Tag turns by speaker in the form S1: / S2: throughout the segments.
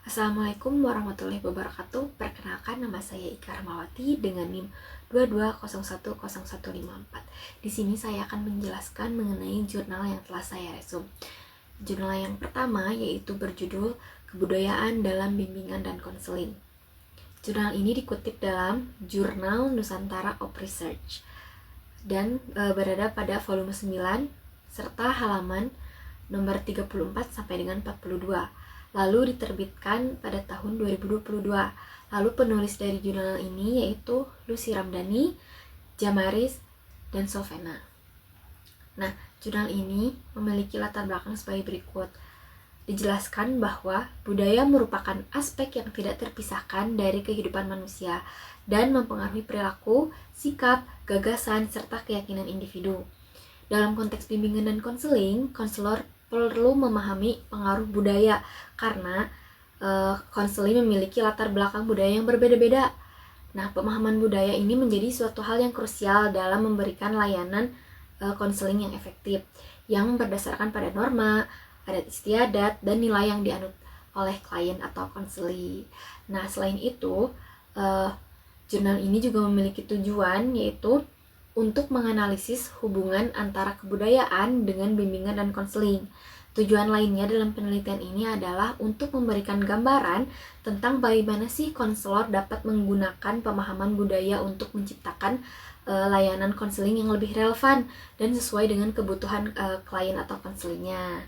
S1: Assalamualaikum warahmatullahi wabarakatuh. Perkenalkan, nama saya Ika Rahmawati dengan NIM 22010154. Di sini saya akan menjelaskan mengenai jurnal yang telah saya resum. Jurnal yang pertama yaitu berjudul Kebudayaan dalam Bimbingan dan Konseling. Jurnal ini dikutip dalam Jurnal Nusantara of Research dan berada pada volume 9 serta halaman nomor 34 sampai dengan 42. Lalu diterbitkan pada tahun 2022. Lalu penulis dari jurnal ini yaitu Lucy Ramdhani, Jamaris, dan Sovena. Nah, jurnal ini memiliki latar belakang sebagai berikut. Dijelaskan bahwa budaya merupakan aspek yang tidak terpisahkan dari kehidupan manusia dan mempengaruhi perilaku, sikap, gagasan, serta keyakinan individu. Dalam konteks bimbingan dan konseling, konselor perlu memahami pengaruh budaya karena konseling memiliki latar belakang budaya yang berbeda-beda. Nah, pemahaman budaya ini menjadi suatu hal yang krusial dalam memberikan layanan konseling yang efektif, yang berdasarkan pada norma, adat istiadat, dan nilai yang dianut oleh klien atau konseli. Nah, selain itu, jurnal ini juga memiliki tujuan yaitu untuk menganalisis hubungan antara kebudayaan dengan bimbingan dan konseling. Tujuan lainnya dalam penelitian ini adalah untuk memberikan gambaran tentang bagaimana sih konselor dapat menggunakan pemahaman budaya untuk menciptakan layanan konseling yang lebih relevan dan sesuai dengan kebutuhan klien atau konselingnya.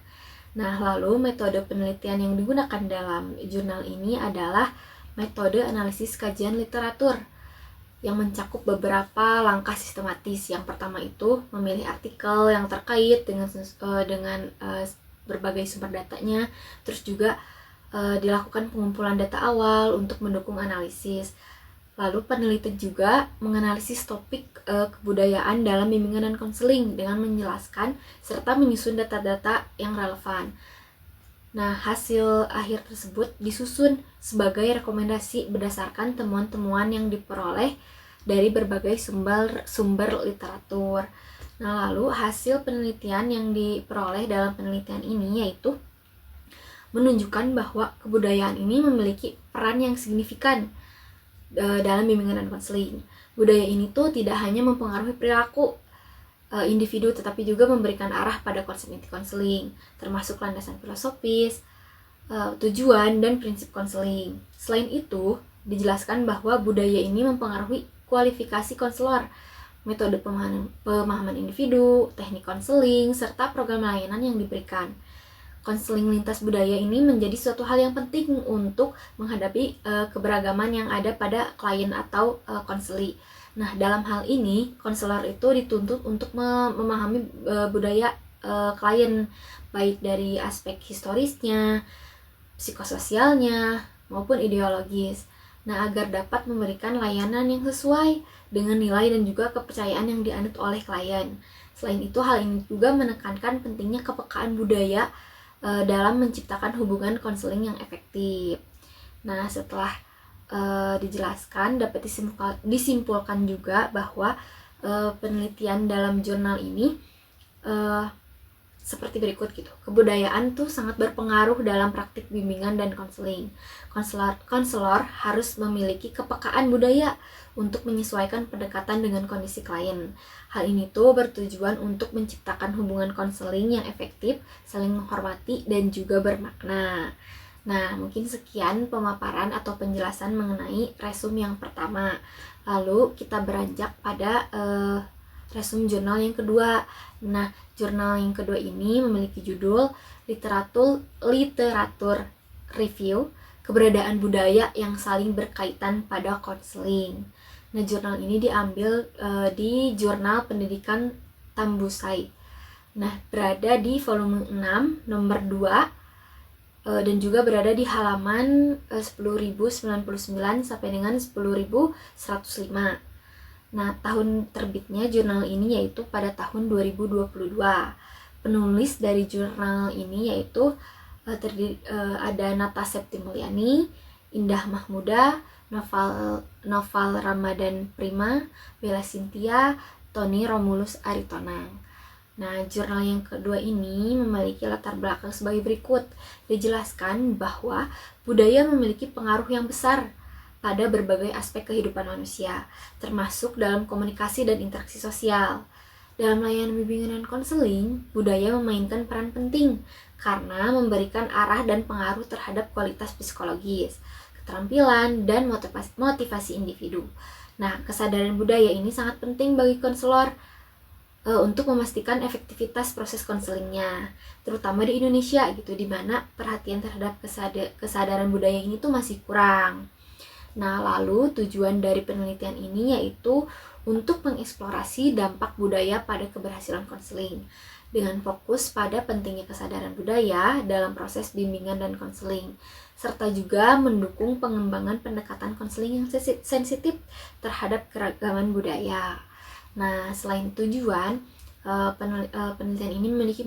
S1: Nah, lalu metode penelitian yang digunakan dalam jurnal ini adalah metode analisis kajian literatur yang mencakup beberapa langkah sistematis. Yang pertama itu memilih artikel yang terkait dengan berbagai sumber datanya, terus juga dilakukan pengumpulan data awal untuk mendukung analisis. Lalu peneliti juga menganalisis topik kebudayaan dalam bimbingan dan konseling dengan menjelaskan serta menyusun data-data yang relevan. Nah, hasil akhir tersebut disusun sebagai rekomendasi berdasarkan temuan-temuan yang diperoleh dari berbagai sumber literatur. Nah, lalu hasil penelitian yang diperoleh dalam penelitian ini yaitu menunjukkan bahwa kebudayaan ini memiliki peran yang signifikan dalam bimbingan dan konseling. Budaya ini tuh tidak hanya mempengaruhi perilaku individu, tetapi juga memberikan arah pada konsep inti konseling, termasuk landasan filosofis, tujuan, dan prinsip konseling. Selain itu, dijelaskan bahwa budaya ini mempengaruhi kualifikasi konselor, metode pemahaman individu, teknik konseling, serta program layanan yang diberikan. Konseling lintas budaya ini menjadi suatu hal yang penting untuk menghadapi keberagaman yang ada pada klien atau konseli. Nah, dalam hal ini, konselor itu dituntut untuk memahami budaya klien, baik dari aspek historisnya, psikososialnya, maupun ideologis. Nah, agar dapat memberikan layanan yang sesuai dengan nilai dan juga kepercayaan yang dianut oleh klien. Selain itu, hal ini juga menekankan pentingnya kepekaan budaya dalam menciptakan hubungan konseling yang efektif. Nah, setelah dijelaskan, dapat disimpulkan juga bahwa penelitian dalam jurnal ini seperti berikut gitu. Kebudayaan tuh sangat berpengaruh dalam praktik bimbingan dan konseling. Konselor harus memiliki kepekaan budaya untuk menyesuaikan pendekatan dengan kondisi klien. Hal ini tuh bertujuan untuk menciptakan hubungan konseling yang efektif, saling menghormati, dan juga bermakna. Nah, mungkin sekian pemaparan atau penjelasan mengenai resum yang pertama. Lalu kita beranjak pada resum jurnal yang kedua. Nah, jurnal yang kedua ini memiliki judul Literatur Review, Keberadaan Budaya yang Saling Berkaitan pada Konseling. Nah, jurnal ini diambil di Jurnal Pendidikan Tambusai. Nah, berada di volume 6 nomor 2 dan juga berada di halaman 10.099 sampai dengan 10.105. Nah, tahun terbitnya jurnal ini yaitu pada tahun 2022. Penulis dari jurnal ini yaitu ada Nata Septi Mulyani, Indah Mahmuda, Noval Ramadan Prima, Bella Cynthia, Tony Romulus Aritonang. Nah, jurnal yang kedua ini memiliki latar belakang sebagai berikut. Dijelaskan bahwa budaya memiliki pengaruh yang besar pada berbagai aspek kehidupan manusia, termasuk dalam komunikasi dan interaksi sosial. Dalam layanan bimbingan dan konseling, budaya memainkan peran penting karena memberikan arah dan pengaruh terhadap kualitas psikologis, keterampilan, dan motivasi individu. Nah, kesadaran budaya ini sangat penting bagi konselor untuk memastikan efektivitas proses konselingnya, terutama di Indonesia gitu, di mana perhatian terhadap kesadaran budaya ini tuh masih kurang. Nah, lalu tujuan dari penelitian ini yaitu untuk mengeksplorasi dampak budaya pada keberhasilan konseling dengan fokus pada pentingnya kesadaran budaya dalam proses bimbingan dan konseling, serta juga mendukung pengembangan pendekatan konseling yang sensitif terhadap keragaman budaya. Nah, selain tujuan, penelitian ini memiliki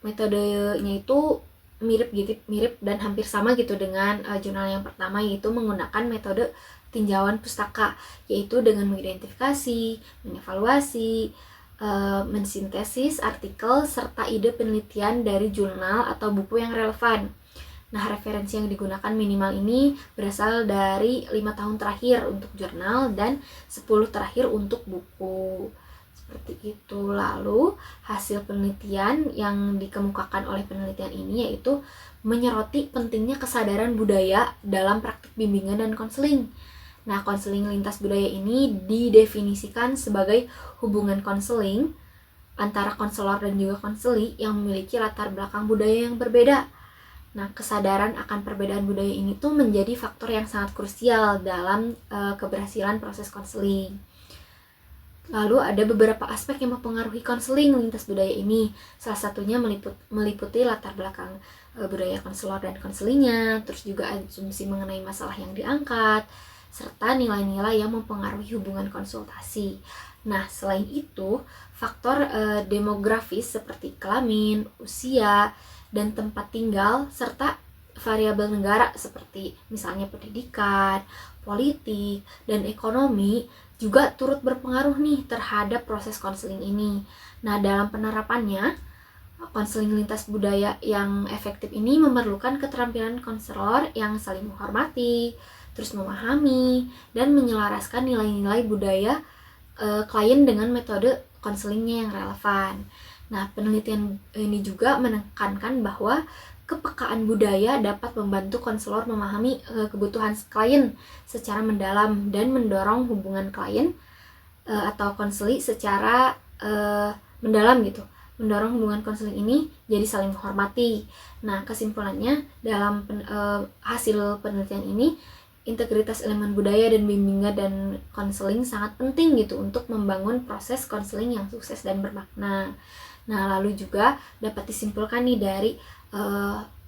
S1: metodenya itu mirip dan hampir sama gitu dengan jurnal yang pertama, yaitu menggunakan metode tinjauan pustaka, yaitu dengan mengidentifikasi, mengevaluasi, mensintesis artikel serta ide penelitian dari jurnal atau buku yang relevan. Nah, referensi yang digunakan minimal ini berasal dari 5 tahun terakhir untuk jurnal dan 10 terakhir untuk buku. Seperti itu. Lalu, hasil penelitian yang dikemukakan oleh penelitian ini yaitu menyoroti pentingnya kesadaran budaya dalam praktik bimbingan dan konseling. Nah, konseling lintas budaya ini didefinisikan sebagai hubungan konseling antara konselor dan juga konseli yang memiliki latar belakang budaya yang berbeda. Nah, kesadaran akan perbedaan budaya ini tuh menjadi faktor yang sangat krusial dalam keberhasilan proses konseling. Lalu ada beberapa aspek yang mempengaruhi konseling lintas budaya ini. Salah satunya meliputi latar belakang budaya konselor dan konselingnya, terus juga asumsi mengenai masalah yang diangkat, serta nilai-nilai yang mempengaruhi hubungan konsultasi. Nah, selain itu, faktor demografis seperti kelamin, usia, dan tempat tinggal, serta variabel negara seperti misalnya pendidikan, politik, dan ekonomi juga turut berpengaruh nih terhadap proses konseling ini. Nah, dalam penerapannya, konseling lintas budaya yang efektif ini memerlukan keterampilan konselor yang saling menghormati, terus memahami, dan menyelaraskan nilai-nilai budaya klien dengan metode konselingnya yang relevan. Nah, penelitian ini juga menekankan bahwa kepekaan budaya dapat membantu konselor memahami kebutuhan klien secara mendalam dan mendorong hubungan klien atau konseli secara mendalam gitu. Mendorong hubungan konseling ini jadi saling menghormati. Nah, kesimpulannya dalam hasil penelitian ini, integritas elemen budaya dan bimbingan dan konseling sangat penting gitu untuk membangun proses konseling yang sukses dan bermakna. Nah, lalu juga dapat disimpulkan nih dari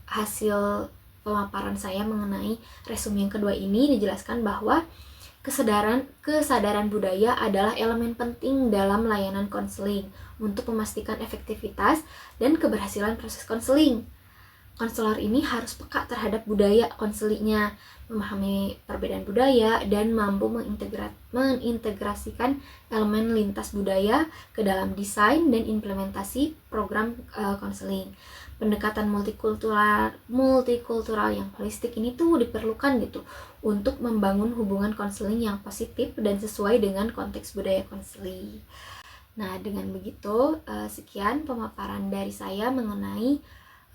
S1: hasil pemaparan saya mengenai resume yang kedua ini, dijelaskan bahwa kesadaran budaya adalah elemen penting dalam layanan konseling untuk memastikan efektivitas dan keberhasilan proses konseling. Konselor ini harus peka terhadap budaya konselinya, memahami perbedaan budaya, dan mampu mengintegrasikan elemen lintas budaya ke dalam desain dan implementasi program konseling. Pendekatan multikultural yang holistik ini tuh diperlukan gitu untuk membangun hubungan konseling yang positif dan sesuai dengan konteks budaya konseling. Nah, dengan begitu sekian pemaparan dari saya mengenai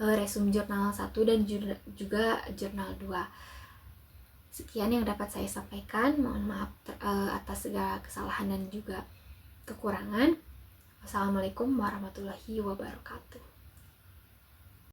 S1: resume jurnal 1 dan juga jurnal 2. Sekian yang dapat saya sampaikan. Mohon maaf atas segala kesalahan dan juga kekurangan. Wassalamualaikum warahmatullahi wabarakatuh.